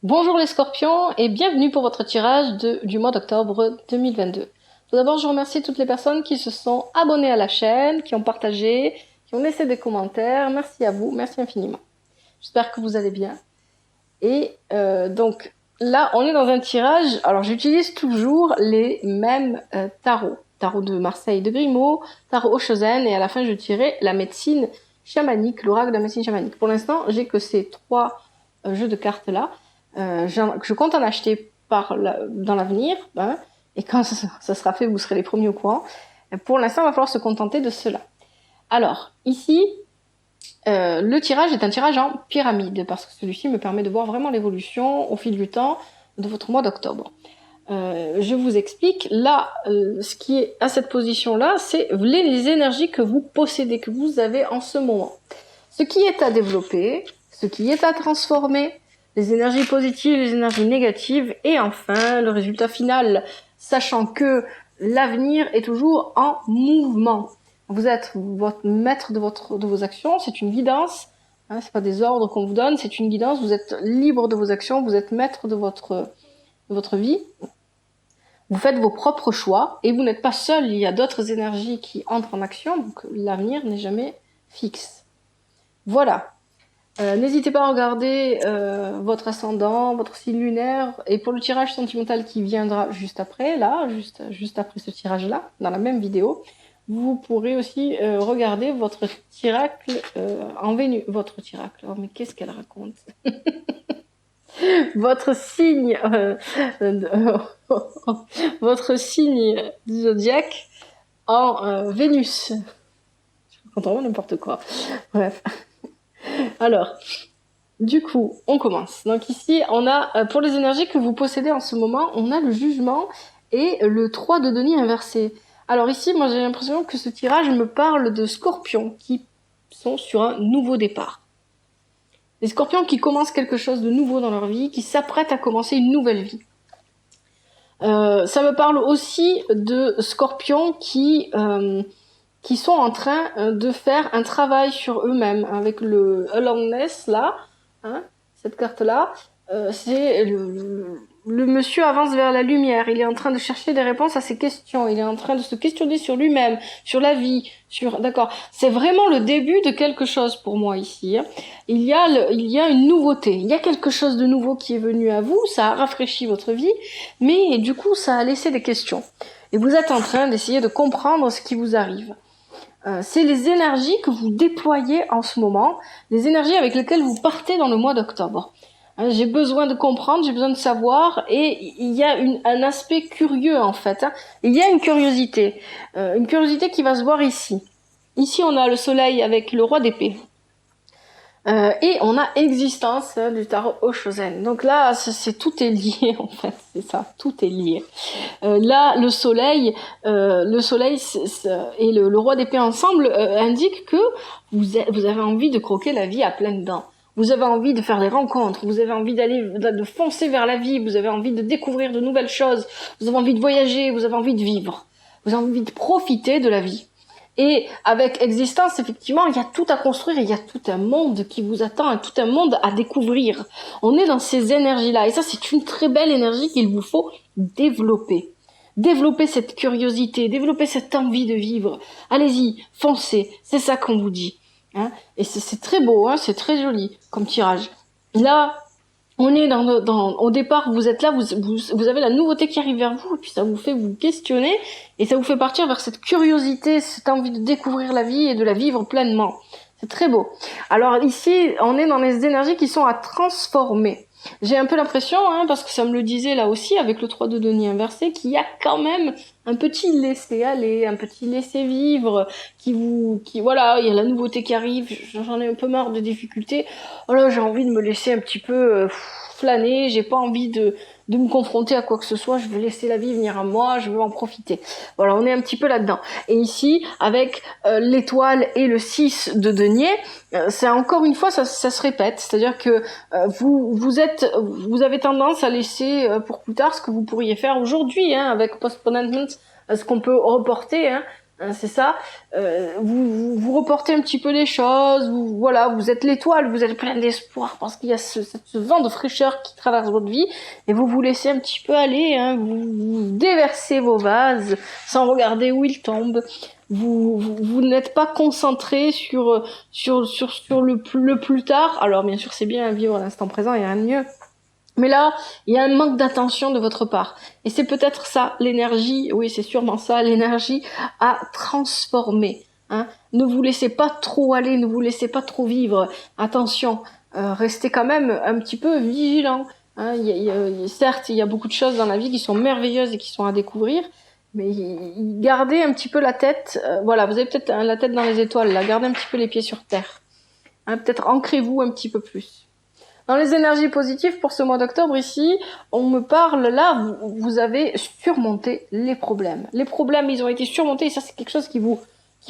Bonjour les scorpions et bienvenue pour votre tirage du mois d'octobre 2022. Tout d'abord, je remercie toutes les personnes qui se sont abonnées à la chaîne, qui ont partagé, qui ont laissé des commentaires. Merci à vous, merci infiniment. J'espère que vous allez bien. Et donc là, on est dans un tirage. Alors, j'utilise toujours les mêmes tarots. Tarot de Marseille de Grimaud, tarot Oshozen et à la fin, je tirais la médecine chamanique, l'oracle de la médecine chamanique. Pour l'instant, j'ai que ces trois jeux de cartes là. Je compte en acheter dans l'avenir, hein, et quand ça sera fait, vous serez les premiers au courant. Pour l'instant, il va falloir se contenter de cela. Alors, ici, le tirage est un tirage en pyramide, parce que celui-ci me permet de voir vraiment l'évolution au fil du temps de votre mois d'octobre. Je vous explique, là, ce qui est à cette position-là, c'est les énergies que vous possédez, que vous avez en ce moment. Ce qui est à développer, ce qui est à transformer, les énergies positives, les énergies négatives, et enfin le résultat final, sachant que l'avenir est toujours en mouvement. Vous êtes votre maître de vos actions, c'est une guidance, hein, c'est pas des ordres qu'on vous donne, c'est une guidance, vous êtes libre de vos actions, vous êtes maître de votre vie. Vous faites vos propres choix et vous n'êtes pas seul, il y a d'autres énergies qui entrent en action, donc l'avenir n'est jamais fixe. Voilà. N'hésitez pas à regarder votre ascendant, votre signe lunaire, et pour le tirage sentimental qui viendra juste après, là, juste après ce tirage-là, dans la même vidéo, vous pourrez aussi regarder votre tiracle en Vénus. Votre tiracle, oh mais qu'est-ce qu'elle raconte? Votre signe, votre signe du zodiaque en Vénus. Je raconte vraiment n'importe quoi. Bref. Alors, du coup, on commence. Donc ici, on a, pour les énergies que vous possédez en ce moment, on a le jugement et le 3 de denier inversé. Alors ici, moi j'ai l'impression que ce tirage me parle de scorpions qui sont sur un nouveau départ. Les scorpions qui commencent quelque chose de nouveau dans leur vie, qui s'apprêtent à commencer une nouvelle vie. Ça me parle aussi de scorpions qui sont en train de faire un travail sur eux-mêmes avec le aloneness là, hein, cette carte là, c'est le monsieur avance vers la lumière, il est en train de chercher des réponses à ses questions, il est en train de se questionner sur lui-même, sur la vie, d'accord, c'est vraiment le début de quelque chose pour moi ici, hein. Il y a une nouveauté, il y a quelque chose de nouveau qui est venu à vous, ça a rafraîchi votre vie, mais du coup ça a laissé des questions. Et vous êtes en train d'essayer de comprendre ce qui vous arrive. C'est les énergies que vous déployez en ce moment, les énergies avec lesquelles vous partez dans le mois d'octobre. Hein, j'ai besoin de comprendre, j'ai besoin de savoir, et il y a un aspect curieux en fait. Hein. Il y a une curiosité qui va se voir ici. Ici, on a le soleil avec le roi d'épée. Et on a existence du tarot Oshozen. Donc là, tout est lié en fait, c'est ça, tout est lié. Là, le soleil et le roi d'épée ensemble indiquent que vous avez envie de croquer la vie à pleines dents. Vous avez envie de faire des rencontres, vous avez envie de foncer vers la vie, vous avez envie de découvrir de nouvelles choses, vous avez envie de voyager, vous avez envie de vivre, vous avez envie de profiter de la vie. Et avec existence, effectivement, il y a tout à construire, il y a tout un monde qui vous attend, tout un monde à découvrir. On est dans ces énergies-là, et ça, c'est une très belle énergie qu'il vous faut développer. Développer cette curiosité, développer cette envie de vivre. Allez-y, foncez, c'est ça qu'on vous dit. Hein, et c'est très beau, hein, c'est très joli comme tirage. Là, on est au départ, vous êtes là, vous avez la nouveauté qui arrive vers vous, et puis ça vous fait vous questionner, et ça vous fait partir vers cette curiosité, cette envie de découvrir la vie et de la vivre pleinement. C'est très beau. Alors ici, on est dans les énergies qui sont à transformer. J'ai un peu l'impression, hein, parce que ça me le disait là aussi, avec le 3 de denier inversé, qu'il y a quand même un petit laisser-aller, un petit laisser-vivre, voilà, il y a la nouveauté qui arrive, j'en ai un peu marre de difficultés, oh là, j'ai envie de me laisser un petit peu flâner, j'ai pas envie de me confronter à quoi que ce soit, je veux laisser la vie venir à moi, je veux en profiter. Voilà, on est un petit peu là-dedans. Et ici, avec l'étoile et le 6 de denier, c'est encore une fois, ça se répète, c'est-à-dire que vous avez tendance à laisser pour plus tard ce que vous pourriez faire aujourd'hui, hein, avec postponement, ce qu'on peut reporter, hein, hein, c'est ça. Vous reportez un petit peu les choses, voilà, vous êtes l'étoile, vous êtes plein d'espoir parce qu'il y a ce vent de fraîcheur qui traverse votre vie et vous vous laissez un petit peu aller, hein, vous déversez vos vases sans regarder où ils tombent. Vous n'êtes pas concentré sur le plus tard. Alors bien sûr c'est bien vivre l'instant présent, il y a rien de mieux. Mais là, il y a un manque d'attention de votre part. Et c'est peut-être ça, l'énergie, oui, c'est sûrement ça, l'énergie à transformer. Hein. Ne vous laissez pas trop aller, ne vous laissez pas trop vivre. Attention, restez quand même un petit peu vigilant. Hein. Certes, il y a beaucoup de choses dans la vie qui sont merveilleuses et qui sont à découvrir, mais gardez un petit peu la tête, voilà, vous avez peut-être la tête dans les étoiles, là, gardez un petit peu les pieds sur terre. Hein, peut-être ancrez-vous un petit peu plus. Dans les énergies positives pour ce mois d'octobre ici, on me parle là, vous avez surmonté les problèmes. Les problèmes, ils ont été surmontés et ça c'est quelque chose qui vous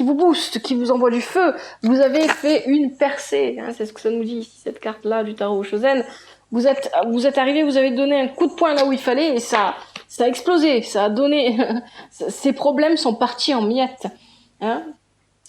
booste, qui vous envoie du feu. Vous avez fait une percée, hein, c'est ce que ça nous dit ici, cette carte-là du tarot Shosen. Vous êtes arrivé, vous avez donné un coup de poing là où il fallait et ça a explosé, ça a donné, ces problèmes sont partis en miettes. Hein.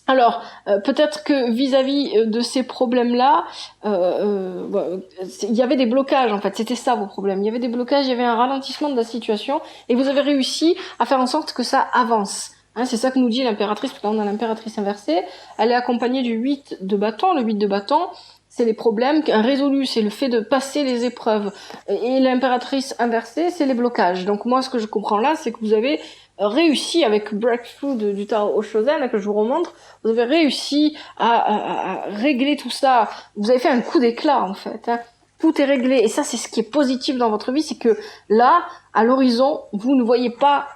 Alors, peut-être que vis-à-vis de ces problèmes-là, il y avait des blocages en fait, c'était ça vos problèmes. Il y avait des blocages, il y avait un ralentissement de la situation, et vous avez réussi à faire en sorte que ça avance. Hein, c'est ça que nous dit l'impératrice, parce que là on a l'impératrice inversée, elle est accompagnée du 8 de bâton. Le 8 de bâton, c'est les problèmes, un résolu, c'est le fait de passer les épreuves. Et l'impératrice inversée, c'est les blocages. Donc moi, ce que je comprends là, c'est que vous avez réussi avec Breakthrough du tarot Shosen, que je vous remontre, vous avez réussi à régler tout ça. Vous avez fait un coup d'éclat, en fait. Hein. Tout est réglé. Et ça, c'est ce qui est positif dans votre vie, c'est que là, à l'horizon, vous ne voyez pas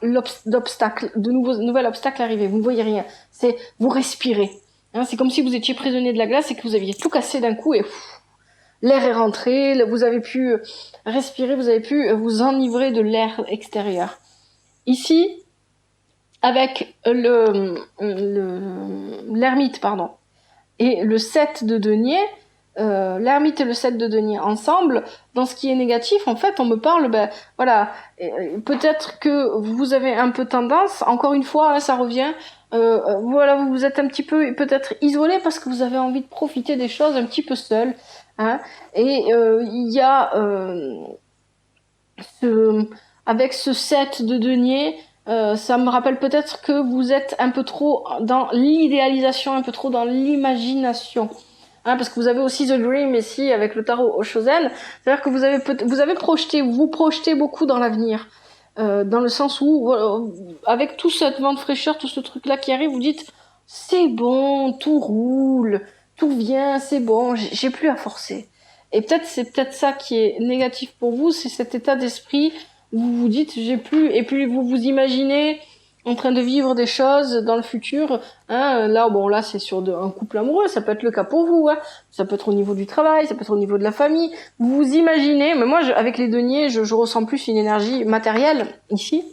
d'obstacle, nouvel obstacle arriver. Vous ne voyez rien. C'est, vous respirez. Hein, c'est comme si vous étiez prisonnier de la glace et que vous aviez tout cassé d'un coup et l'air est rentré, vous avez pu respirer, vous avez pu vous enivrer de l'air extérieur. Ici, avec l'ermite, pardon, et le 7 de denier, l'ermite et le 7 de denier ensemble, dans ce qui est négatif, en fait, on me parle, voilà, peut-être que vous avez un peu tendance, encore une fois, hein, ça revient, voilà, vous êtes un petit peu peut-être isolé parce que vous avez envie de profiter des choses un petit peu seul, hein, et il y a avec ce 7 de denier, ça me rappelle peut-être que vous êtes un peu trop dans l'idéalisation, un peu trop dans l'imagination. Hein, parce que vous avez aussi The Dream ici avec le tarot Oshozen. C'est-à-dire que vous avez projeté, vous projetez beaucoup dans l'avenir. Dans le sens où, avec tout ce vent de fraîcheur, tout ce truc-là qui arrive, vous dites, c'est bon, tout roule, tout vient, c'est bon, j'ai plus à forcer. Et c'est peut-être ça qui est négatif pour vous, c'est cet état d'esprit où vous vous dites j'ai plus, et puis vous vous imaginez en train de vivre des choses dans le futur. Hein, là c'est sur un couple amoureux, ça peut être le cas pour vous. Hein, ça peut être au niveau du travail, ça peut être au niveau de la famille. Vous vous imaginez, mais moi avec les deniers, je ressens plus une énergie matérielle ici.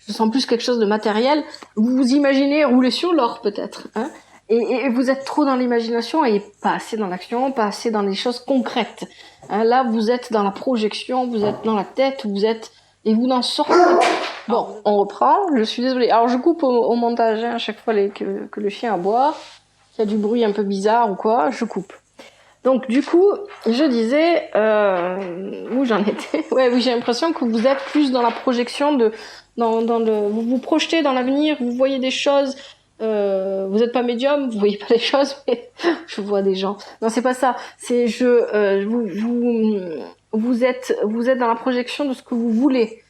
Je sens plus quelque chose de matériel. Vous vous imaginez rouler sur l'or peut-être. Hein, et vous êtes trop dans l'imagination et pas assez dans l'action, pas assez dans les choses concrètes. Hein, là, vous êtes dans la projection, vous êtes dans la tête, et vous n'en sortez pas. Bon, on reprend. Je suis désolée. Alors, je coupe au montage hein, à chaque fois que le chien aboie, qu'il y a du bruit un peu bizarre ou quoi, je coupe. Donc, du coup, je disais où j'en étais. Ouais, oui, j'ai l'impression que vous êtes plus dans la projection vous vous projetez dans l'avenir, vous voyez des choses. Vous n'êtes pas médium, vous voyez pas les choses, mais je vois des gens. Non, c'est pas ça. C'est vous êtes dans la projection de ce que vous voulez.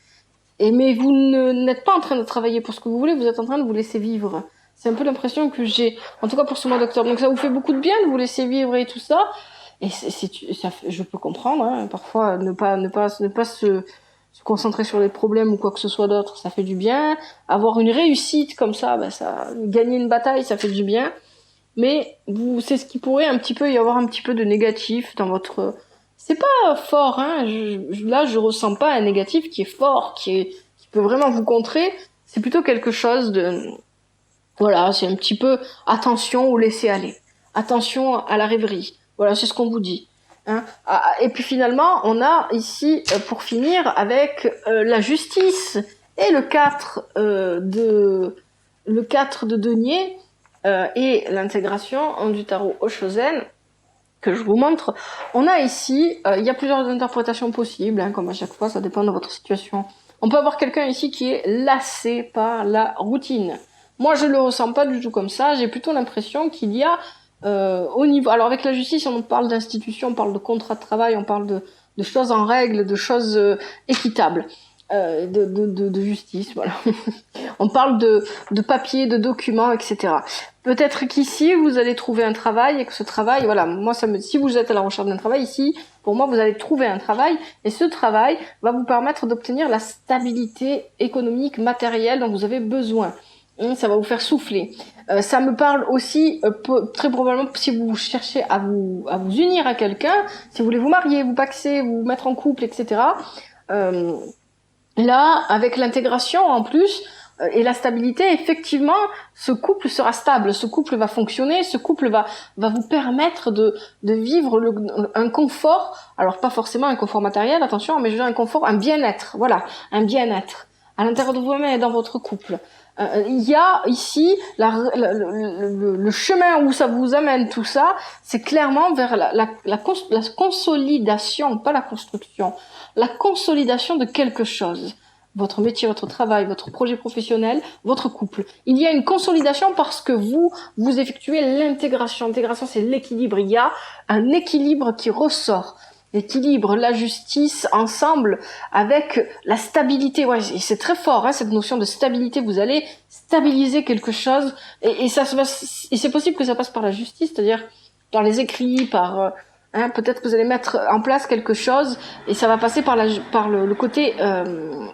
Mais vous n'êtes pas en train de travailler pour ce que vous voulez, vous êtes en train de vous laisser vivre. C'est un peu l'impression que j'ai, en tout cas pour ce mois d'octobre. Donc ça vous fait beaucoup de bien de vous laisser vivre et tout ça. Et je peux comprendre, hein, parfois ne pas se concentrer sur les problèmes ou quoi que ce soit d'autre, ça fait du bien. Avoir une réussite comme ça, gagner une bataille, ça fait du bien. Mais c'est ce qui pourrait un petit peu y avoir un petit peu de négatif dans votre. C'est pas fort, hein. Là, je ressens pas un négatif qui est fort, qui peut vraiment vous contrer. C'est plutôt quelque chose de. Voilà, c'est un petit peu attention au laisser aller. Attention à la rêverie. Voilà, c'est ce qu'on vous dit. Hein. Et puis finalement, on a ici, pour finir, avec la justice et le 4 de le 4 de denier et l'intégration du tarot Oshozen, que je vous montre. On a ici, il y a plusieurs interprétations possibles, hein, comme à chaque fois, ça dépend de votre situation. On peut avoir quelqu'un ici qui est lassé par la routine. Moi, je le ressens pas du tout comme ça. J'ai plutôt l'impression qu'il y a au niveau... Alors, avec la justice, on parle d'institution, on parle de contrat de travail, on parle de choses en règle, de choses équitables, de justice, voilà. On parle de papiers, de documents, etc. Peut-être qu'ici, vous allez trouver un travail et que ce travail, voilà, moi, si vous êtes à la recherche d'un travail ici, pour moi, vous allez trouver un travail et ce travail va vous permettre d'obtenir la stabilité économique, matérielle dont vous avez besoin. Ça va vous faire souffler. Ça me parle aussi, très probablement, si vous cherchez à vous unir à quelqu'un, si vous voulez vous marier, vous paxer, vous mettre en couple, etc. Là, avec l'intégration en plus, et la stabilité, effectivement, ce couple sera stable, ce couple va fonctionner, ce couple va vous permettre de vivre un confort, alors pas forcément un confort matériel, attention, mais je veux dire un confort, un bien-être, voilà, un bien-être, à l'intérieur de vous-même et dans votre couple. Il y a ici le chemin où ça vous amène tout ça, c'est clairement vers la consolidation, pas la construction, la consolidation de quelque chose. Votre métier, votre travail, votre projet professionnel, votre couple. Il y a une consolidation parce que vous effectuez l'intégration. L'intégration, c'est l'équilibre. Il y a un équilibre qui ressort. L'équilibre, la justice, ensemble, avec la stabilité. Ouais, c'est très fort, hein, cette notion de stabilité. Vous allez stabiliser quelque chose, et c'est possible que ça passe par la justice, c'est-à-dire par les écrits, par peut-être que vous allez mettre en place quelque chose, et ça va passer par le côté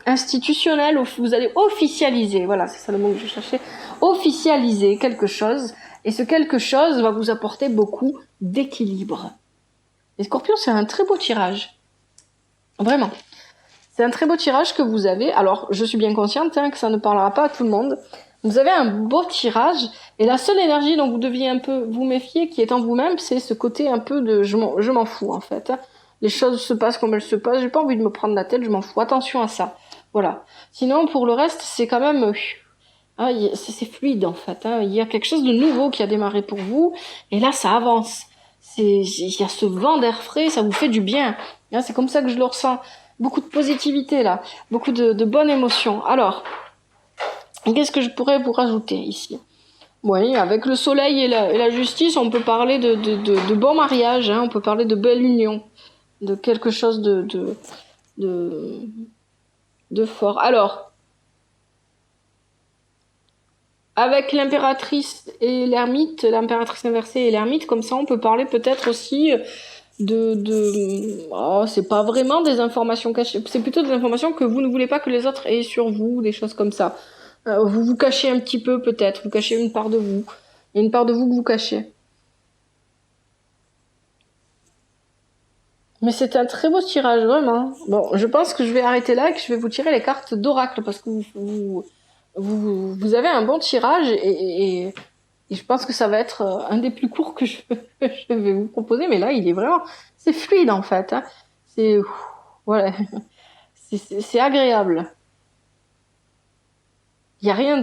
institutionnel, où vous allez officialiser. Voilà, c'est ça le mot que je cherchais. Officialiser quelque chose, et ce quelque chose va vous apporter beaucoup d'équilibre. Les scorpions, c'est un très beau tirage. Vraiment. C'est un très beau tirage que vous avez. Alors, je suis bien consciente que ça ne parlera pas à tout le monde. Vous avez un beau tirage. Et la seule énergie dont vous deviez un peu vous méfier, qui est en vous-même, c'est ce côté un peu de je m'en fous, en fait. Les choses se passent comme elles se passent. J'ai pas envie de me prendre la tête, je m'en fous. Attention à ça. Voilà. Sinon, pour le reste, c'est quand même... c'est fluide, en fait. Il y a quelque chose de nouveau qui a démarré pour vous. Et là, ça avance. Il y a ce vent d'air frais, ça vous fait du bien. C'est comme ça que je le ressens. Beaucoup de positivité là, beaucoup de bonnes émotions. Alors, qu'est-ce que je pourrais vous rajouter ici? Oui, avec le soleil et la justice, on peut parler de bon mariage, hein, on peut parler de belle union, de quelque chose de fort. Alors, avec l'impératrice et l'ermite, l'impératrice inversée et l'ermite, comme ça on peut parler peut-être aussi c'est pas vraiment des informations cachées, c'est plutôt des informations que vous ne voulez pas que les autres aient sur vous, des choses comme ça. Vous vous cachez un petit peu peut-être, vous cachez une part de vous. Il y a une part de vous que vous cachez. Mais c'est un très beau tirage, vraiment. Bon, je pense que je vais arrêter là et que je vais vous tirer les cartes d'oracle parce que vous avez un bon tirage et je pense que ça va être un des plus courts que je vais vous proposer. Mais là, il est vraiment... C'est fluide, en fait. Hein. C'est... Voilà. C'est agréable. Il n'y a rien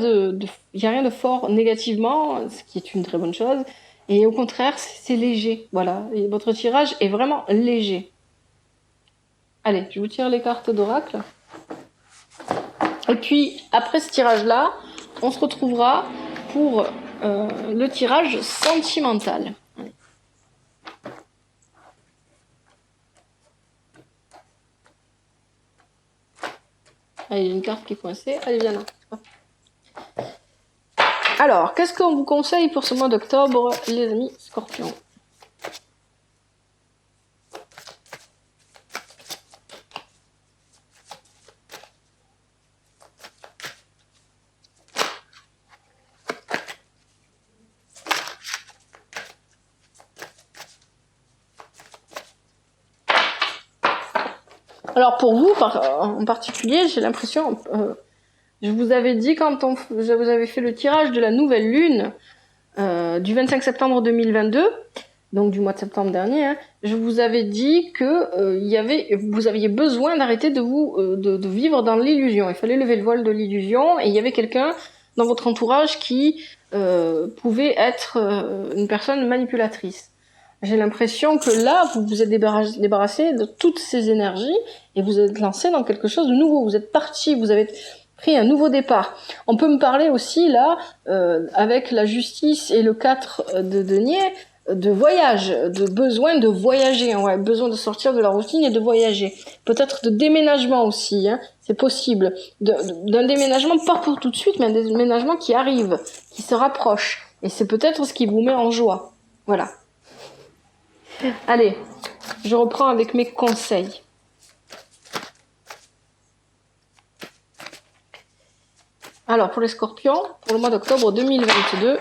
y a rien de fort négativement, ce qui est une très bonne chose. Et au contraire, c'est léger. Voilà. Et votre tirage est vraiment léger. Allez, je vous tire les cartes d'oracle. Et puis, après ce tirage-là, on se retrouvera pour le tirage sentimental. Allez, il y a une carte qui est coincée. Allez, viens là. Alors, qu'est-ce qu'on vous conseille pour ce mois d'octobre, les amis scorpions? Alors pour vous, en particulier, j'ai l'impression, je vous avais dit quand je vous avais fait le tirage de la nouvelle lune du 25 septembre 2022, donc du mois de septembre dernier, hein, je vous avais dit que vous aviez besoin d'arrêter de vivre dans l'illusion. Il fallait lever le voile de l'illusion et il y avait quelqu'un dans votre entourage qui pouvait être une personne manipulatrice. J'ai l'impression que là, vous vous êtes débarrassé de toutes ces énergies et vous êtes lancé dans quelque chose de nouveau. Vous êtes parti, vous avez pris un nouveau départ. On peut me parler aussi là, avec la justice et le 4 de denier, de voyage, de besoin de voyager, ouais, besoin de sortir de la routine et de voyager. Peut-être de déménagement aussi, hein, c'est possible. D'un déménagement, pas pour tout de suite, mais un déménagement qui arrive, qui se rapproche. Et c'est peut-être ce qui vous met en joie. Voilà. Allez, je reprends avec mes conseils. Alors, pour les scorpions, pour le mois d'octobre 2022,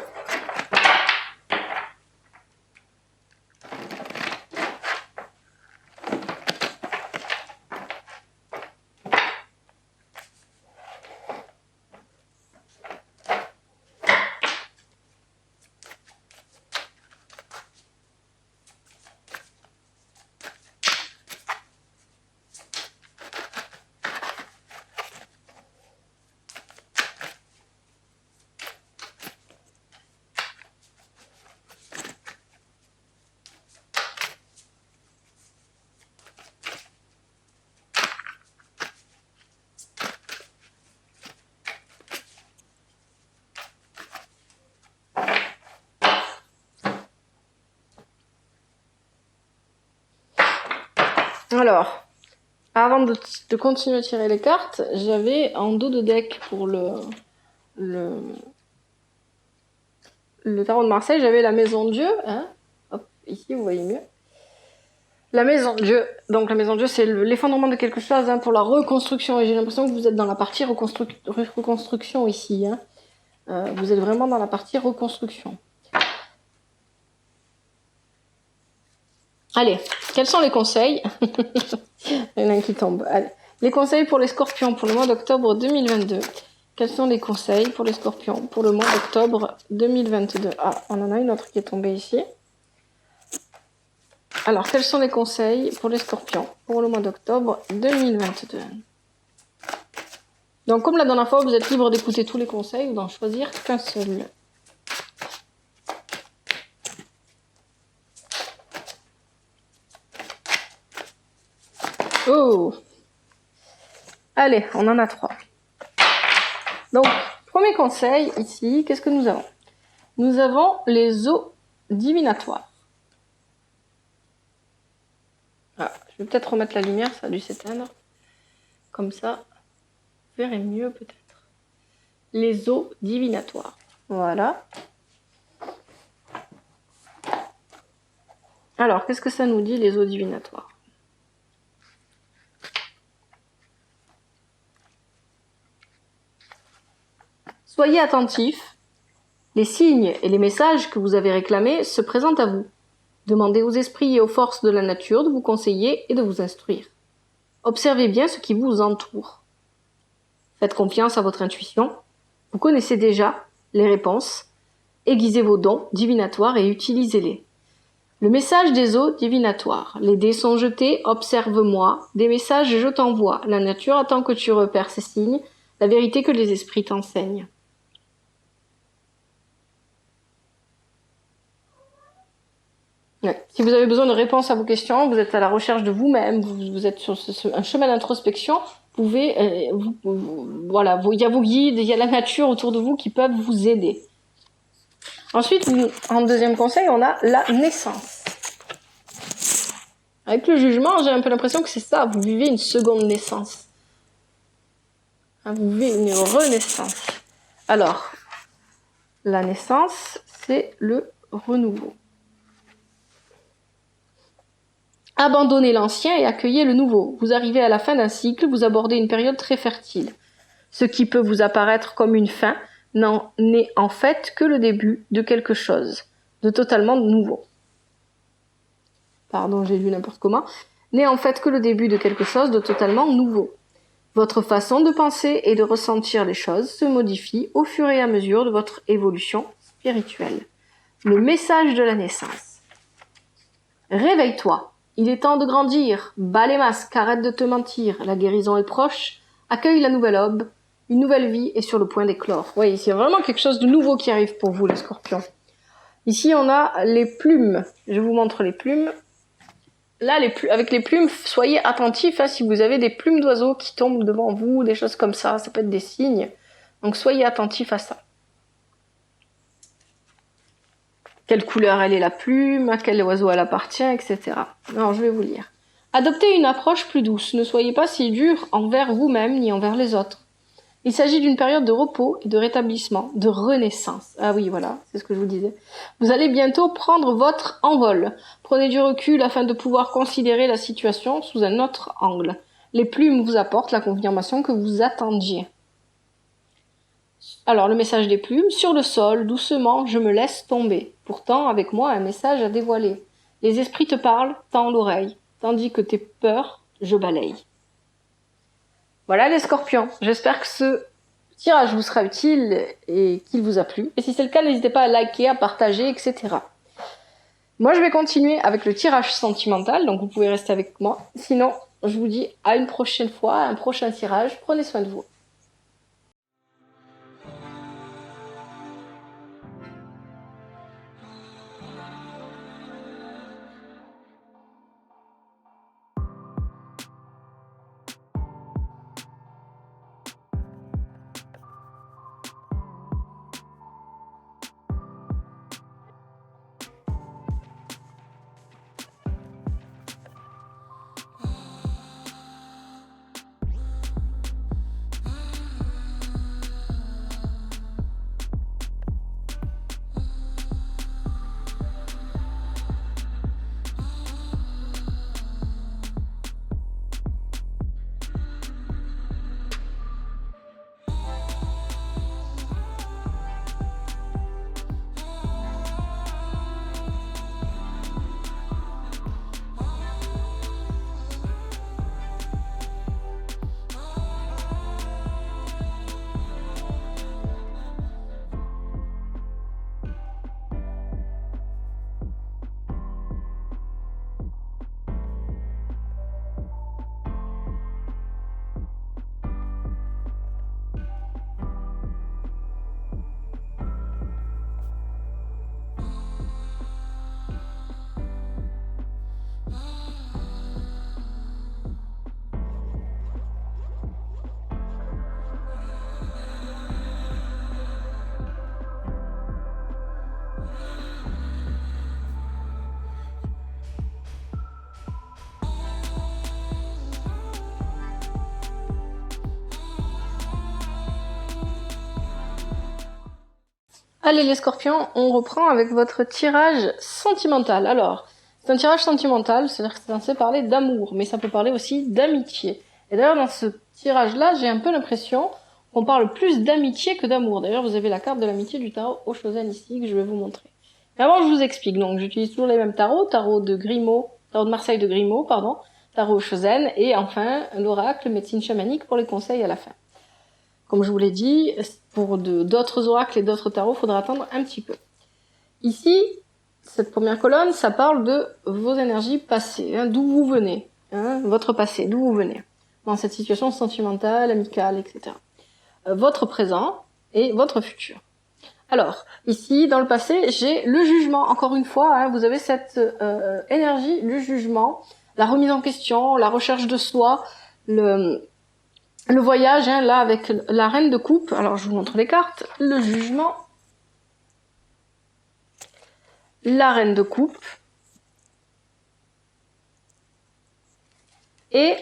alors, avant de continuer à tirer les cartes, j'avais en dos de deck pour le tarot de Marseille, j'avais la maison de Dieu, hein. Hop, ici vous voyez mieux. La maison de Dieu, donc la maison de Dieu c'est l'effondrement de quelque chose, hein, pour la reconstruction, et j'ai l'impression que vous êtes dans la partie reconstruction ici, hein. Vous êtes vraiment dans la partie reconstruction. Allez, quels sont les conseils? Il y en a un qui tombe. Allez. Les conseils pour les scorpions pour le mois d'octobre 2022. Quels sont les conseils pour les scorpions pour le mois d'octobre 2022? Ah, on en a une autre qui est tombée ici. Alors, quels sont les conseils pour les scorpions pour le mois d'octobre 2022? Donc, comme la dernière fois, vous êtes libre d'écouter tous les conseils ou d'en choisir qu'un seul. Oh! Allez, on en a 3. Donc, premier conseil ici, qu'est-ce que nous avons? Nous avons les eaux divinatoires. Ah, je vais peut-être remettre la lumière, ça a dû s'éteindre. Comme ça, vous verrez mieux peut-être. Les eaux divinatoires. Voilà. Alors, qu'est-ce que ça nous dit, les eaux divinatoires? Soyez attentifs. Les signes et les messages que vous avez réclamés se présentent à vous. Demandez aux esprits et aux forces de la nature de vous conseiller et de vous instruire. Observez bien ce qui vous entoure. Faites confiance à votre intuition. Vous connaissez déjà les réponses. Aiguisez vos dons divinatoires et utilisez-les. Le message des eaux divinatoires. Les dés sont jetés, observe-moi. Des messages je t'envoie. La nature attend que tu repères ces signes. La vérité que les esprits t'enseignent. Ouais. Si vous avez besoin de réponses à vos questions, vous êtes à la recherche de vous-même, vous êtes sur un chemin d'introspection, vous pouvez, voilà, il y a vos guides, il y a la nature autour de vous qui peuvent vous aider. Ensuite, en deuxième conseil, on a la naissance. Avec le jugement, j'ai un peu l'impression que c'est ça, vous vivez une seconde naissance. Vous vivez une renaissance. Alors, la naissance, c'est le renouveau. Abandonnez l'ancien et accueillez le nouveau. Vous arrivez à la fin d'un cycle, vous abordez une période très fertile. Ce qui peut vous apparaître comme une fin n'en est en fait que le début de quelque chose, de totalement nouveau. Pardon, j'ai lu n'importe comment. N'est en fait que le début de quelque chose de totalement nouveau. Votre façon de penser et de ressentir les choses se modifie au fur et à mesure de votre évolution spirituelle. Le message de la naissance. Réveille-toi. Il est temps de grandir. Bats les masques, arrête de te mentir. La guérison est proche. Accueille la nouvelle aube. Une nouvelle vie est sur le point d'éclore. Oui, c'est vraiment quelque chose de nouveau qui arrive pour vous, les scorpions. Ici, on a les plumes. Je vous montre les plumes. Là, avec les plumes, soyez attentifs si vous avez des plumes d'oiseaux qui tombent devant vous, des choses comme ça peut être des signes. Donc soyez attentifs à ça. Quelle couleur elle est la plume, à quel oiseau elle appartient, etc. Alors, je vais vous lire. Adoptez une approche plus douce. Ne soyez pas si dur envers vous-même ni envers les autres. Il s'agit d'une période de repos et de rétablissement, de renaissance. Ah oui, voilà, c'est ce que je vous disais. Vous allez bientôt prendre votre envol. Prenez du recul afin de pouvoir considérer la situation sous un autre angle. Les plumes vous apportent la confirmation que vous attendiez. Alors, le message des plumes, sur le sol, doucement, je me laisse tomber. Pourtant, avec moi, un message à dévoiler. Les esprits te parlent, tends l'oreille, tandis que tes peurs, je balaye. Voilà les scorpions, j'espère que ce tirage vous sera utile et qu'il vous a plu. Et si c'est le cas, n'hésitez pas à liker, à partager, etc. Moi, je vais continuer avec le tirage sentimental, donc vous pouvez rester avec moi. Sinon, je vous dis à une prochaine fois, à un prochain tirage. Prenez soin de vous. Allez les scorpions, on reprend avec votre tirage sentimental. Alors, c'est un tirage sentimental, c'est-à-dire que c'est censé parler d'amour, mais ça peut parler aussi d'amitié. Et d'ailleurs, dans ce tirage-là, j'ai un peu l'impression qu'on parle plus d'amitié que d'amour. D'ailleurs, vous avez la carte de l'amitié du tarot Oshozen ici, que je vais vous montrer. Mais avant, je vous explique. Donc, j'utilise toujours les mêmes tarots, tarot de Marseille de Grimaud, tarot Oshozen, et enfin, l'oracle médecine chamanique pour les conseils à la fin. Comme je vous l'ai dit, pour d'autres oracles et d'autres tarots, il faudra attendre un petit peu. Ici, cette première colonne, ça parle de vos énergies passées, d'où vous venez, votre passé, d'où vous venez, dans cette situation sentimentale, amicale, etc. Votre présent et votre futur. Alors, ici, dans le passé, j'ai le jugement. Encore une fois, vous avez cette énergie, le jugement, la remise en question, la recherche de soi, le voyage, là, avec la reine de coupe. Alors, je vous montre les cartes. Le jugement. La reine de coupe. Et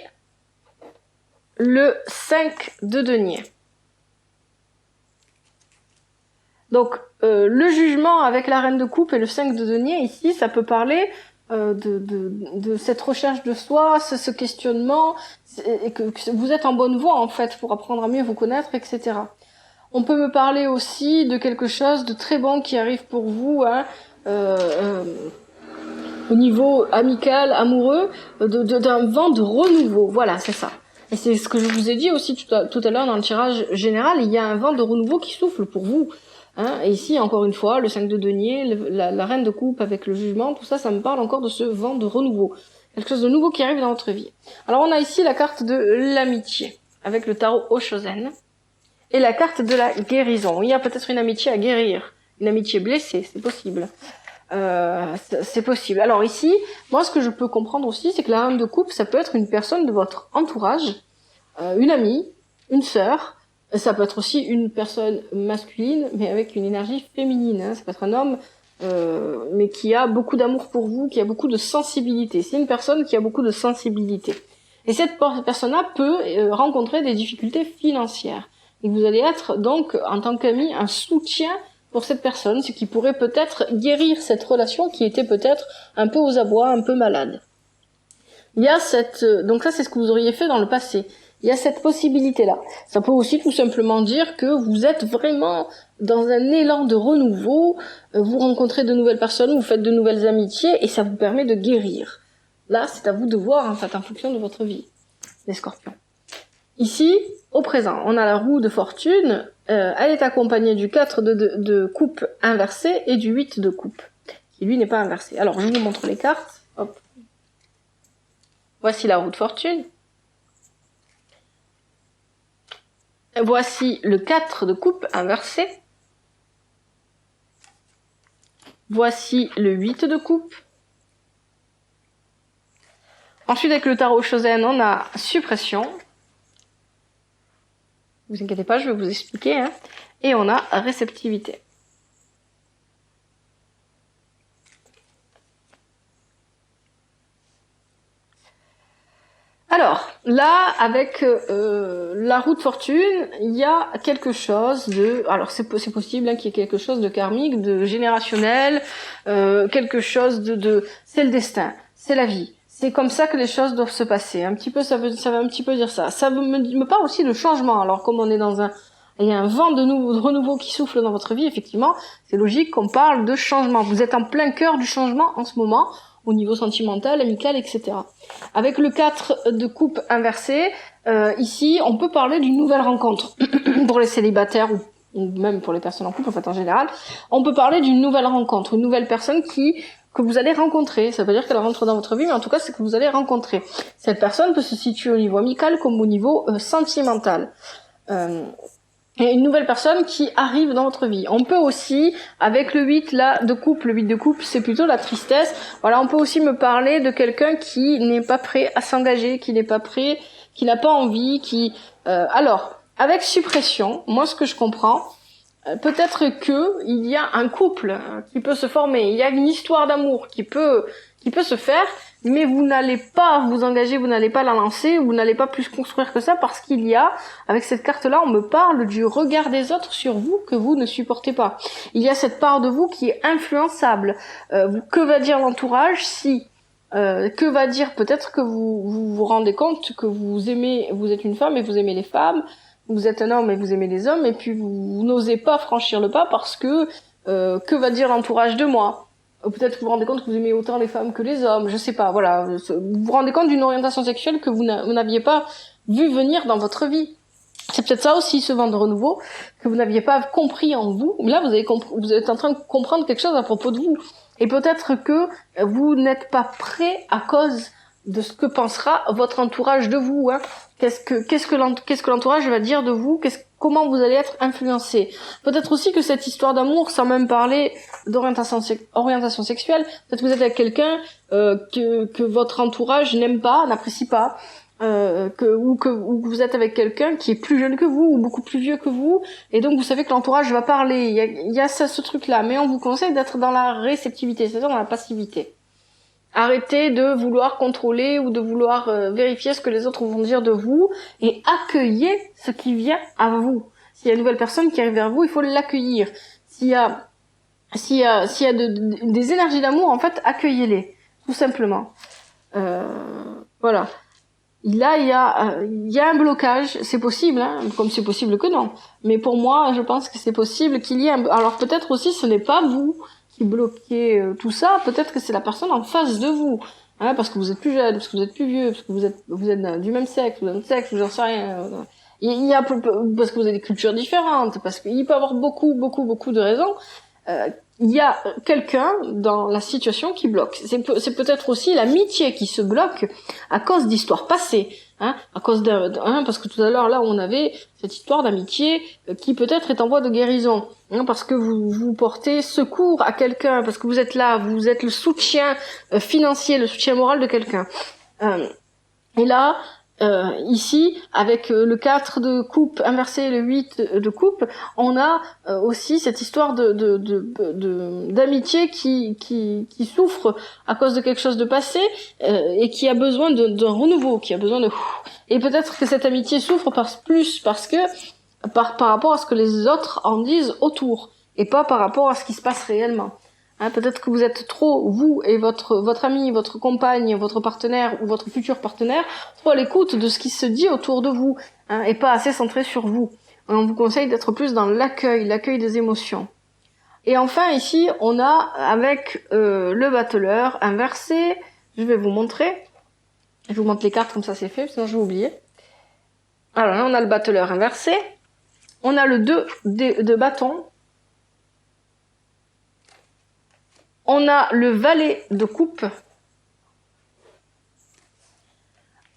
le 5 de denier. Donc, le jugement avec la reine de coupe et le 5 de denier, ici, ça peut parler de cette recherche de soi, ce questionnement, et que vous êtes en bonne voie en fait pour apprendre à mieux vous connaître, etc. On peut me parler aussi de quelque chose de très bon qui arrive pour vous, au niveau amical, amoureux, d'un vent de renouveau. Voilà, c'est ça. Et c'est ce que je vous ai dit aussi tout à l'heure dans le tirage général, il y a un vent de renouveau qui souffle pour vous. Et ici, encore une fois, le 5 de denier, la reine de coupe avec le jugement, tout ça, ça me parle encore de ce vent de renouveau. Quelque chose de nouveau qui arrive dans votre vie. Alors, on a ici la carte de l'amitié, avec le tarot Oshozen. et la carte de la guérison. Il y a peut-être une amitié à guérir, une amitié blessée, c'est possible. C'est possible. Alors ici, moi ce que je peux comprendre aussi, c'est que la reine de coupe, ça peut être une personne de votre entourage, une amie, une sœur. Ça peut être aussi une personne masculine, mais avec une énergie féminine. Hein. Ça peut être un homme, mais qui a beaucoup d'amour pour vous, qui a beaucoup de sensibilité. C'est une personne qui a beaucoup de sensibilité. Et cette personne-là peut rencontrer des difficultés financières. Et vous allez être donc, en tant qu'ami, un soutien pour cette personne, ce qui pourrait peut-être guérir cette relation qui était peut-être un peu aux abois, un peu malade. Il y a donc ça c'est ce que vous auriez fait dans le passé. Il y a cette possibilité-là. Ça peut aussi tout simplement dire que vous êtes vraiment dans un élan de renouveau, vous rencontrez de nouvelles personnes, vous faites de nouvelles amitiés et ça vous permet de guérir. Là, c'est à vous de voir en fait en fonction de votre vie, les scorpions. Ici, au présent, on a la roue de fortune, elle est accompagnée du 4 de coupe inversé et du 8 de coupe, qui lui n'est pas inversé. Alors, je vous montre les cartes. Hop. Voici la roue de fortune. Voici le 4 de coupe inversé. Voici le 8 de coupe. Ensuite, avec le tarot Chosen, on a suppression. Ne vous inquiétez pas, je vais vous expliquer. Hein. Et on a réceptivité. Alors, là, avec la roue de fortune, il y a quelque chose de... Alors, c'est possible hein, qu'il y ait quelque chose de karmique, de générationnel, quelque chose de... C'est le destin, c'est la vie. C'est comme ça que les choses doivent se passer. Un petit peu, ça veut un petit peu dire ça. Ça me parle aussi de changement. Alors, comme on est il y a un vent de renouveau qui souffle dans votre vie, effectivement, c'est logique qu'on parle de changement. Vous êtes en plein cœur du changement en ce moment, au niveau sentimental, amical, etc. Avec le 4 de coupe inversé, ici, on peut parler d'une nouvelle rencontre. Pour les célibataires ou même pour les personnes en couple, en fait, en général, on peut parler d'une nouvelle rencontre, une nouvelle personne que vous allez rencontrer. Ça veut dire qu'elle rentre dans votre vie, mais en tout cas, c'est que vous allez rencontrer. Cette personne peut se situer au niveau amical comme au niveau sentimental. Il y a une nouvelle personne qui arrive dans votre vie. On peut aussi, avec le 8 là de coupe, le 8 de coupe, c'est plutôt la tristesse. Voilà, on peut aussi me parler de quelqu'un qui n'est pas prêt à s'engager, qui n'est pas prêt, qui n'a pas envie, alors, avec suppression, moi ce que je comprends, peut-être que il y a un couple qui peut se former, il y a une histoire d'amour qui peut se faire, mais vous n'allez pas vous engager, vous n'allez pas la lancer, vous n'allez pas plus construire que ça parce qu'il y a, avec cette carte-là, on me parle du regard des autres sur vous que vous ne supportez pas. Il y a cette part de vous qui est influençable. Que va dire l'entourage si que va dire peut-être que vous rendez compte que vous êtes une femme et vous aimez les femmes, vous êtes un homme et vous aimez les hommes, et puis vous n'osez pas franchir le pas parce que va dire l'entourage de moi? Peut-être que vous vous rendez compte que vous aimez autant les femmes que les hommes, je sais pas, voilà. Vous vous rendez compte d'une orientation sexuelle que vous n'aviez pas vu venir dans votre vie. C'est peut-être ça aussi, ce vent de renouveau, que vous n'aviez pas compris en vous. Là, vous êtes en train de comprendre quelque chose à propos de vous. Et peut-être que vous n'êtes pas prêt à cause de ce que pensera votre entourage de vous. Hein. Qu'est-ce que l'entourage va dire de vous? Comment vous allez être influencé? Peut-être aussi que cette histoire d'amour, sans même parler d'orientation sexuelle, peut-être que vous êtes avec quelqu'un que votre entourage n'aime pas, n'apprécie pas. Ou que vous êtes avec quelqu'un qui est plus jeune que vous ou beaucoup plus vieux que vous, et donc vous savez que l'entourage va parler. Il y a ce truc-là, mais on vous conseille d'être dans la réceptivité, c'est-à-dire dans la passivité. Arrêtez de vouloir contrôler ou de vouloir vérifier ce que les autres vont dire de vous, et accueillez ce qui vient à vous. S'il y a une nouvelle personne qui arrive vers vous, il faut l'accueillir. S'il y a des énergies d'amour, en fait, accueillez-les, tout simplement. Voilà. Là, il y a un blocage, c'est possible, hein, comme c'est possible que non. Mais pour moi, je pense que c'est possible qu'il y ait alors peut-être aussi, ce n'est pas vous qui bloquez tout ça, peut-être que c'est la personne en face de vous, hein, parce que vous êtes plus jeune, parce que vous êtes plus vieux, parce que vous êtes du même sexe, ou d'un autre sexe, ou j'en sais rien. Il y a parce que vous avez des cultures différentes, parce qu'il peut y avoir beaucoup de raisons. il y a quelqu'un dans la situation qui bloque. C'est peut-être aussi l'amitié qui se bloque à cause d'histoires passées, hein, à cause parce que tout à l'heure là on avait cette histoire d'amitié qui peut-être est en voie de guérison, hein, parce que vous portez secours à quelqu'un, parce que vous êtes là, vous êtes le soutien financier, le soutien moral de quelqu'un. Et là, ici, avec le 4 de coupe inversé et le 8 de coupe, on a aussi cette histoire d'amitié qui souffre à cause de quelque chose de passé et qui a besoin d'un renouveau, qui a besoin de... Et peut-être que cette amitié souffre plus parce que par rapport à ce que les autres en disent autour et pas par rapport à ce qui se passe réellement. Hein, peut-être que vous êtes trop, vous et votre ami, votre compagne, votre partenaire ou votre futur partenaire, trop à l'écoute de ce qui se dit autour de vous, hein, et pas assez centré sur vous. On vous conseille d'être plus dans l'accueil des émotions. Et enfin ici, on a avec le battleur inversé, je vais vous montrer. Je vous montre les cartes comme ça c'est fait, sinon je vais oublier. Alors là on a le battleur inversé, on a le 2 de bâton. On a le valet de coupe.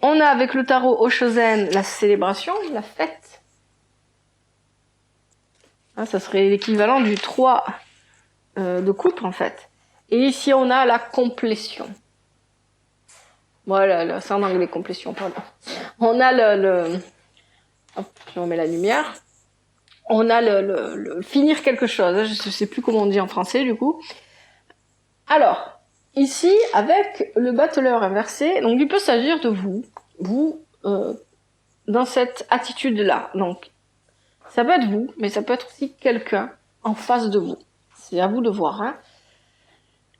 On a avec le tarot Oshozen la célébration, la fête. Ah, ça serait l'équivalent du 3 de coupe en fait. Et ici on a la complétion. Voilà, c'est en anglais complétion, pardon. On a hop, je remets la lumière. On a le finir quelque chose. Je sais plus comment on dit en français du coup. Alors, ici, avec le battleur inversé, donc il peut s'agir de vous, dans cette attitude-là. Donc, ça peut être vous, mais ça peut être aussi quelqu'un en face de vous. C'est à vous de voir, hein.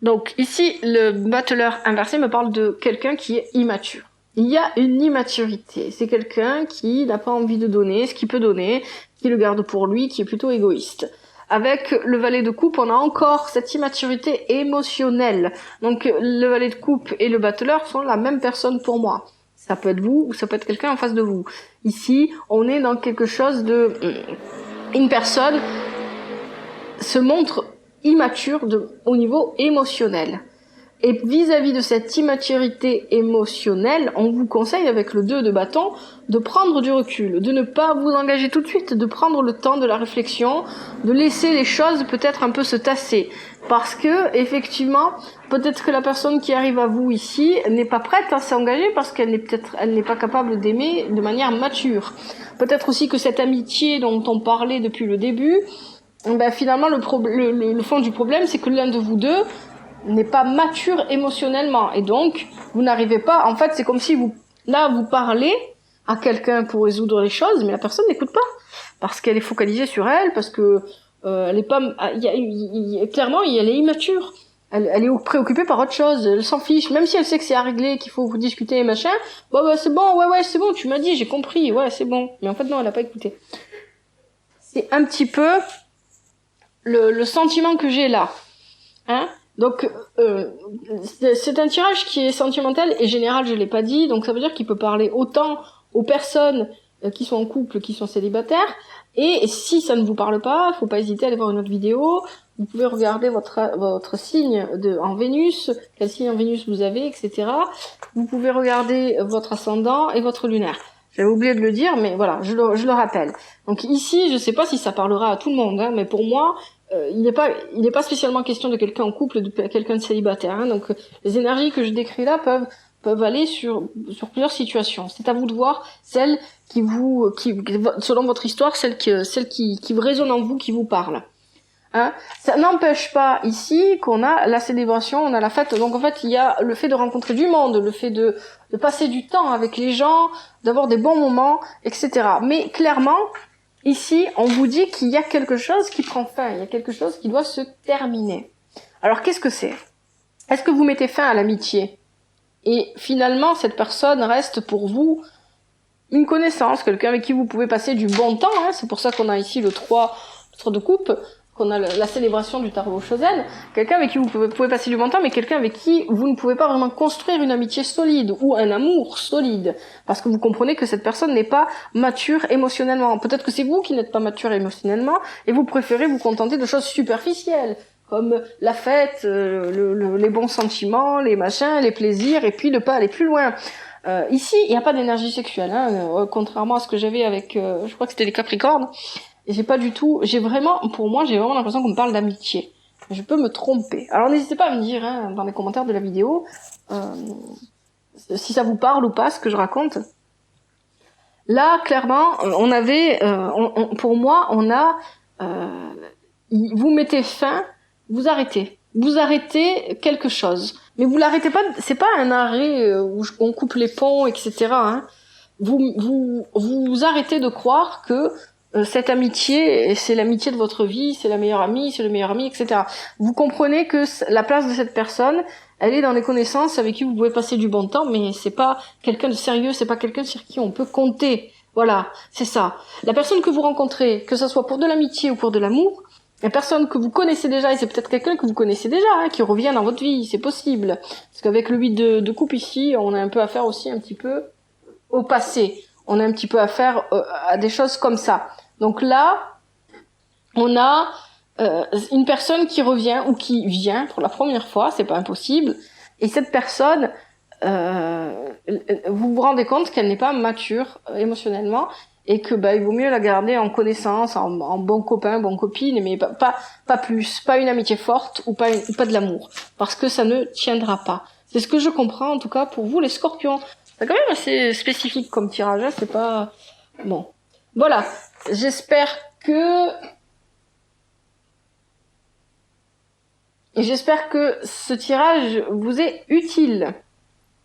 Donc, ici, le battleur inversé me parle de quelqu'un qui est immature. Il y a une immaturité. C'est quelqu'un qui n'a pas envie de donner ce qu'il peut donner, qui le garde pour lui, qui est plutôt égoïste. Avec le valet de coupe, on a encore cette immaturité émotionnelle. Donc le valet de coupe et le battleur sont la même personne pour moi. Ça peut être vous ou ça peut être quelqu'un en face de vous. Ici, on est dans quelque chose de... Une personne se montre immature au niveau émotionnel. Et vis-à-vis de cette immaturité émotionnelle, on vous conseille avec le 2 de bâton de prendre du recul, de ne pas vous engager tout de suite, de prendre le temps de la réflexion, de laisser les choses peut-être un peu se tasser. Parce que, effectivement, peut-être que la personne qui arrive à vous ici n'est pas prête à s'engager parce qu'elle n'est pas capable d'aimer de manière mature. Peut-être aussi que cette amitié dont on parlait depuis le début, ben finalement le fond du problème c'est que l'un de vous deux n'est pas mature émotionnellement et donc vous n'arrivez pas, en fait c'est comme si vous parlez à quelqu'un pour résoudre les choses mais la personne n'écoute pas parce qu'elle est focalisée sur elle, parce que elle est pas, clairement elle est immature, elle est préoccupée par autre chose, elle s'en fiche, même si elle sait que c'est à régler, qu'il faut vous discuter et machin, bah c'est bon, ouais c'est bon, tu m'as dit, j'ai compris, ouais c'est bon, mais en fait non, elle a pas écouté. C'est un petit peu le sentiment que j'ai là, hein. Donc c'est un tirage qui est sentimental et général, je l'ai pas dit, donc ça veut dire qu'il peut parler autant aux personnes qui sont en couple, qui sont célibataires, et si ça ne vous parle pas, faut pas hésiter à aller voir une autre vidéo. Vous pouvez regarder votre signe en Vénus, quel signe en Vénus vous avez, etc. Vous pouvez regarder votre ascendant et votre lunaire. J'avais oublié de le dire, mais voilà, je le rappelle. Donc ici, je sais pas si ça parlera à tout le monde, hein, mais pour moi, il n'est pas spécialement question de quelqu'un en couple, de quelqu'un de célibataire, hein, donc les énergies que je décris là peuvent aller sur plusieurs situations. C'est à vous de voir celle qui selon votre histoire, celle qui résonne en vous, qui vous parle. Hein, ça n'empêche pas ici qu'on a la célébration, on a la fête. Donc en fait, il y a le fait de rencontrer du monde, le fait de passer du temps avec les gens, d'avoir des bons moments, etc. Mais clairement, ici, on vous dit qu'il y a quelque chose qui prend fin, il y a quelque chose qui doit se terminer. Alors qu'est-ce que c'est ? Est-ce que vous mettez fin à l'amitié ? Et finalement, cette personne reste pour vous une connaissance, quelqu'un avec qui vous pouvez passer du bon temps, hein. C'est pour ça qu'on a ici le 3 de coupe, qu'on a la célébration du tarot Oshozen, quelqu'un avec qui vous pouvez passer du bon temps, mais quelqu'un avec qui vous ne pouvez pas vraiment construire une amitié solide ou un amour solide, parce que vous comprenez que cette personne n'est pas mature émotionnellement. Peut-être que c'est vous qui n'êtes pas mature émotionnellement, et vous préférez vous contenter de choses superficielles, comme la fête, les bons sentiments, les machins, les plaisirs, et puis ne pas aller plus loin. Ici, il n'y a pas d'énergie sexuelle, hein, contrairement à ce que j'avais avec, je crois que c'était les Capricornes. Et j'ai pas du tout, pour moi, j'ai vraiment l'impression qu'on me parle d'amitié. Je peux me tromper. Alors n'hésitez pas à me dire, hein, dans les commentaires de la vidéo, si ça vous parle ou pas, ce que je raconte. Là, clairement, on avait, pour moi, on a, vous mettez fin, vous arrêtez. Vous arrêtez quelque chose. Mais vous l'arrêtez pas, c'est pas un arrêt où on coupe les ponts, etc. Hein. Vous arrêtez de croire que cette amitié, c'est l'amitié de votre vie, c'est la meilleure amie, c'est le meilleur ami, etc. Vous comprenez que la place de cette personne, elle est dans les connaissances avec qui vous pouvez passer du bon temps, mais c'est pas quelqu'un de sérieux, c'est pas quelqu'un sur qui on peut compter. Voilà, c'est ça. La personne que vous rencontrez, que ce soit pour de l'amitié ou pour de l'amour, la personne que vous connaissez déjà, et c'est peut-être quelqu'un que vous connaissez déjà, hein, qui revient dans votre vie, c'est possible. Parce qu'avec le 8 de coupe ici, on a un peu affaire aussi un petit peu au passé. On a un petit peu affaire à des choses comme ça. Donc là, on a une personne qui revient ou qui vient pour la première fois, c'est pas impossible, et cette personne, vous vous rendez compte qu'elle n'est pas mature émotionnellement, et que il vaut mieux la garder en connaissance, en bon copain, bonne copine, mais pas plus, pas une amitié forte ou pas de l'amour, parce que ça ne tiendra pas. C'est ce que je comprends en tout cas pour vous les Scorpions. C'est quand même assez spécifique comme tirage, hein, c'est pas bon. Voilà, j'espère que ce tirage vous est utile.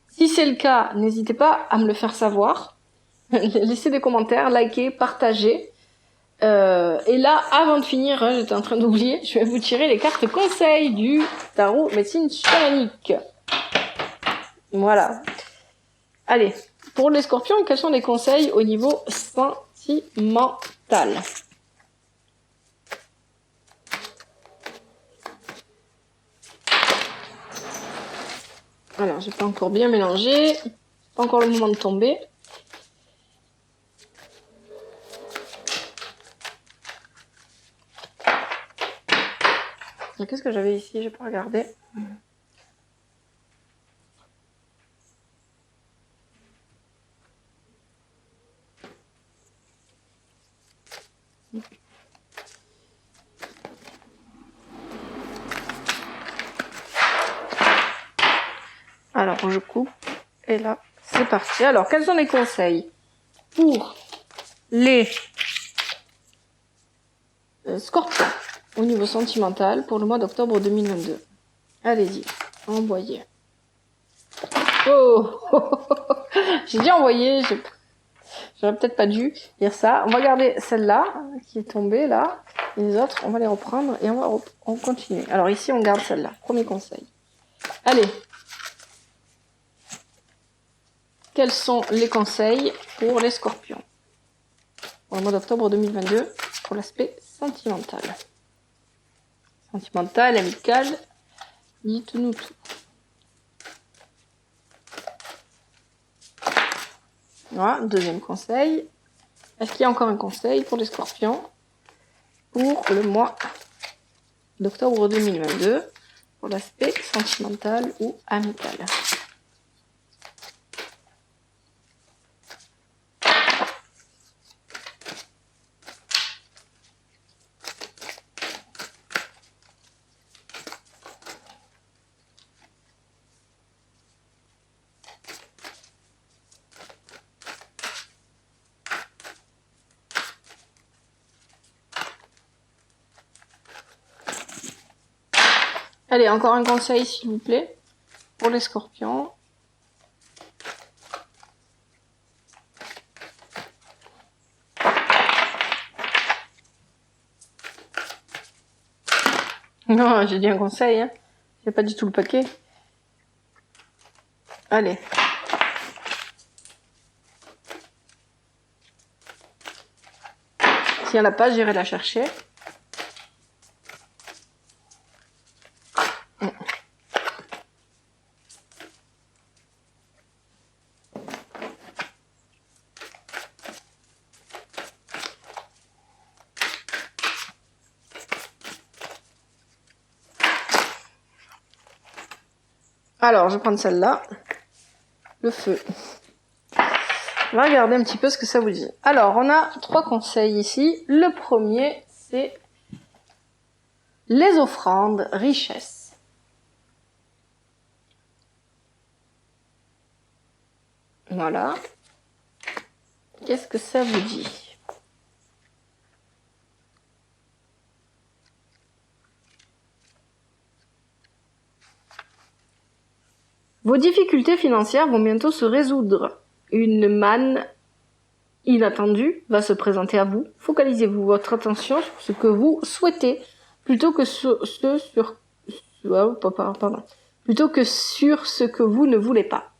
Si c'est le cas, n'hésitez pas à me le faire savoir. Laissez des commentaires, likez, partagez. Et là, avant de finir, hein, j'étais en train d'oublier, je vais vous tirer les cartes conseils du tarot médecine chamanique. Voilà. Allez, pour les Scorpions, quels sont les conseils au niveau sentimental ? Alors, j'ai pas encore bien mélangé. Pas encore le moment de tomber. Qu'est-ce que j'avais ici? J'ai pas regardé. Alors, je coupe. Et là, c'est parti. Alors, quels sont les conseils pour les Scorpions au niveau sentimental pour le mois d'octobre 2022? Allez-y, envoyez. Oh, j'ai dit envoyer, j'aurais peut-être pas dû dire ça. On va garder celle-là qui est tombée là. Et les autres, on va les reprendre et on continue. Alors ici, on garde celle-là. Premier conseil. Allez. Quels sont les conseils pour les Scorpions pour le mois d'octobre 2022 pour l'aspect sentimental? Sentimental, amical, dites-nous tout. Voilà, deuxième conseil. Est-ce qu'il y a encore un conseil pour les Scorpions pour le mois d'octobre 2022 pour l'aspect sentimental ou amical? Allez, encore un conseil s'il vous plaît pour les Scorpions. Non, j'ai dit un conseil, hein. J'ai pas du tout le paquet. Allez. Si elle n'a pas, j'irai la chercher. Alors, je vais prendre celle-là. Le feu. On va regarder un petit peu ce que ça vous dit. Alors, on a 3 conseils ici. Le premier, c'est les offrandes, richesse. Voilà. Qu'est-ce que ça vous dit? Vos difficultés financières vont bientôt se résoudre. Une manne inattendue va se présenter à vous. Focalisez-vous votre attention sur ce que vous souhaitez plutôt que sur ce que vous ne voulez pas.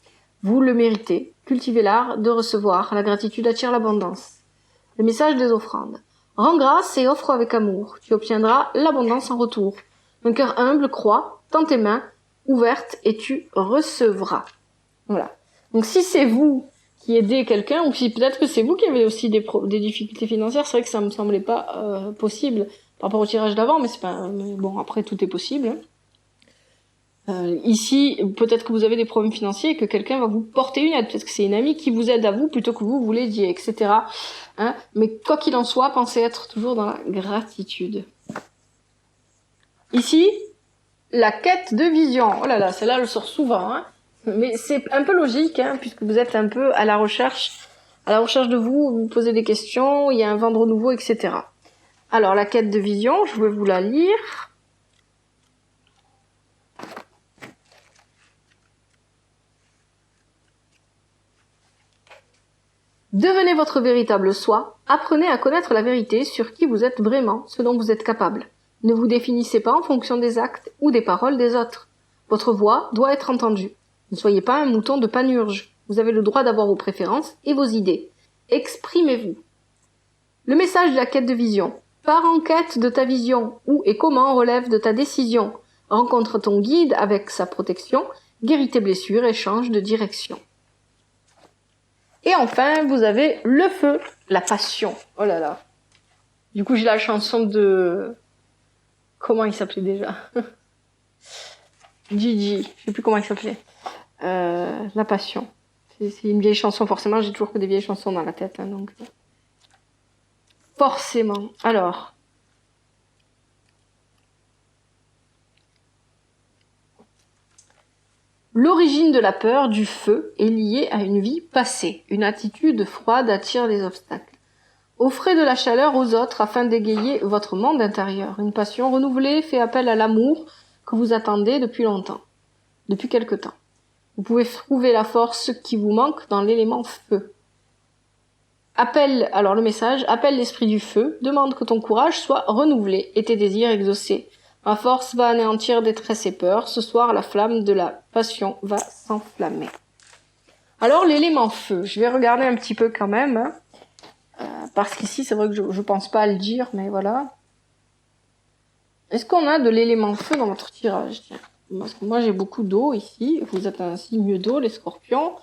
Vous le méritez. Cultivez l'art de recevoir. La gratitude attire l'abondance. Le message des offrandes. Rends grâce et offre avec amour. Tu obtiendras l'abondance en retour. Un cœur humble croit, tends tes mains ouvertes et tu recevras. Voilà. Donc si c'est vous qui aidez quelqu'un, ou si peut-être que c'est vous qui avez aussi des difficultés financières, c'est vrai que ça me semblait pas possible par rapport au tirage d'avant, mais c'est pas. Mais bon, après tout est possible. Ici, peut-être que vous avez des problèmes financiers et que quelqu'un va vous porter une aide. Peut-être que c'est une amie qui vous aide à vous plutôt que vous l'aidiez, etc. Hein, mais quoi qu'il en soit, pensez être toujours dans la gratitude. Ici, la quête de vision. Oh là là, celle-là, elle sort souvent. Hein. Mais c'est un peu logique, hein, puisque vous êtes un peu à la recherche de vous, vous posez des questions, il y a un vent de renouveau, etc. Alors, la quête de vision, je vais vous la lire. Devenez votre véritable soi, apprenez à connaître la vérité sur qui vous êtes vraiment, ce dont vous êtes capable. Ne vous définissez pas en fonction des actes ou des paroles des autres. Votre voix doit être entendue. Ne soyez pas un mouton de panurge. Vous avez le droit d'avoir vos préférences et vos idées. Exprimez-vous. Le message de la quête de vision. Pars en quête de ta vision. Où et comment relève de ta décision. Rencontre ton guide avec sa protection. Guéris tes blessures et change de direction. Et enfin, vous avez le feu, la passion. Oh là là. Du coup, j'ai la chanson de... Comment il s'appelait déjà? Gigi. Je sais plus comment il s'appelait. La passion. C'est une vieille chanson, forcément. J'ai toujours que des vieilles chansons dans la tête. Hein, donc... Forcément. Alors... L'origine de la peur du feu est liée à une vie passée. Une attitude froide attire les obstacles. Offrez de la chaleur aux autres afin d'égayer votre monde intérieur. Une passion renouvelée fait appel à l'amour que vous attendez depuis longtemps, depuis quelque temps. Vous pouvez trouver la force qui vous manque dans l'élément feu. Alors le message, appelle l'esprit du feu, demande que ton courage soit renouvelé et tes désirs exaucés. Ma force va anéantir détresse et peur. Ce soir, la flamme de la passion va s'enflammer. Alors, l'élément feu, je vais regarder un petit peu quand même. Hein, parce qu'ici, c'est vrai que je pense pas à le dire, mais voilà. Est-ce qu'on a de l'élément feu dans votre tirage? Parce que moi, j'ai beaucoup d'eau ici. Vous êtes un signe d'eau, les scorpions.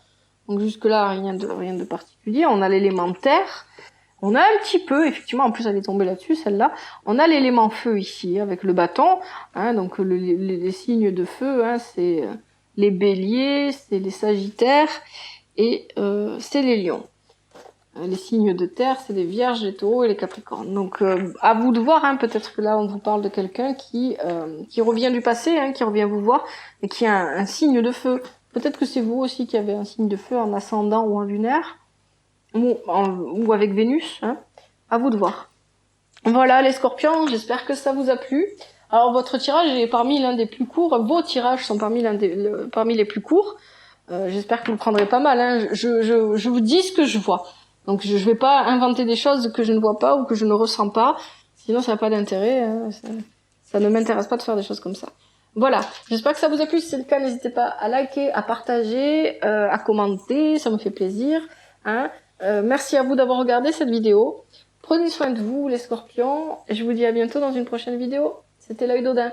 Donc jusque-là, rien de particulier. On a l'élément terre. On a un petit peu, effectivement, en plus elle est tombée là-dessus, celle-là. On a l'élément feu ici, avec le bâton. Hein, donc les signes de feu, hein, c'est les béliers, c'est les sagittaires et c'est les lions. Les signes de terre, c'est les vierges, les taureaux et les capricornes. Donc à vous de voir, hein, peut-être que là on vous parle de quelqu'un qui revient du passé, hein, qui revient vous voir, et qui a un signe de feu. Peut-être que c'est vous aussi qui avez un signe de feu en ascendant ou en lunaire. Ou avec Vénus, hein. À vous de voir. Voilà les scorpions, j'espère que ça vous a plu. Alors votre tirage est parmi l'un des plus courts, vos tirages sont parmi les plus courts. J'espère que vous le prendrez pas mal, hein. Je vous dis ce que je vois. Donc je vais pas inventer des choses que je ne vois pas ou que je ne ressens pas, sinon ça n'a pas d'intérêt, hein. Ça ne m'intéresse pas de faire des choses comme ça. Voilà, j'espère que ça vous a plu. Si c'est le cas, n'hésitez pas à liker, à partager, à commenter, ça me fait plaisir, hein. Merci à vous d'avoir regardé cette vidéo. Prenez soin de vous les scorpions et je vous dis à bientôt dans une prochaine vidéo. C'était l'œil d'Odin.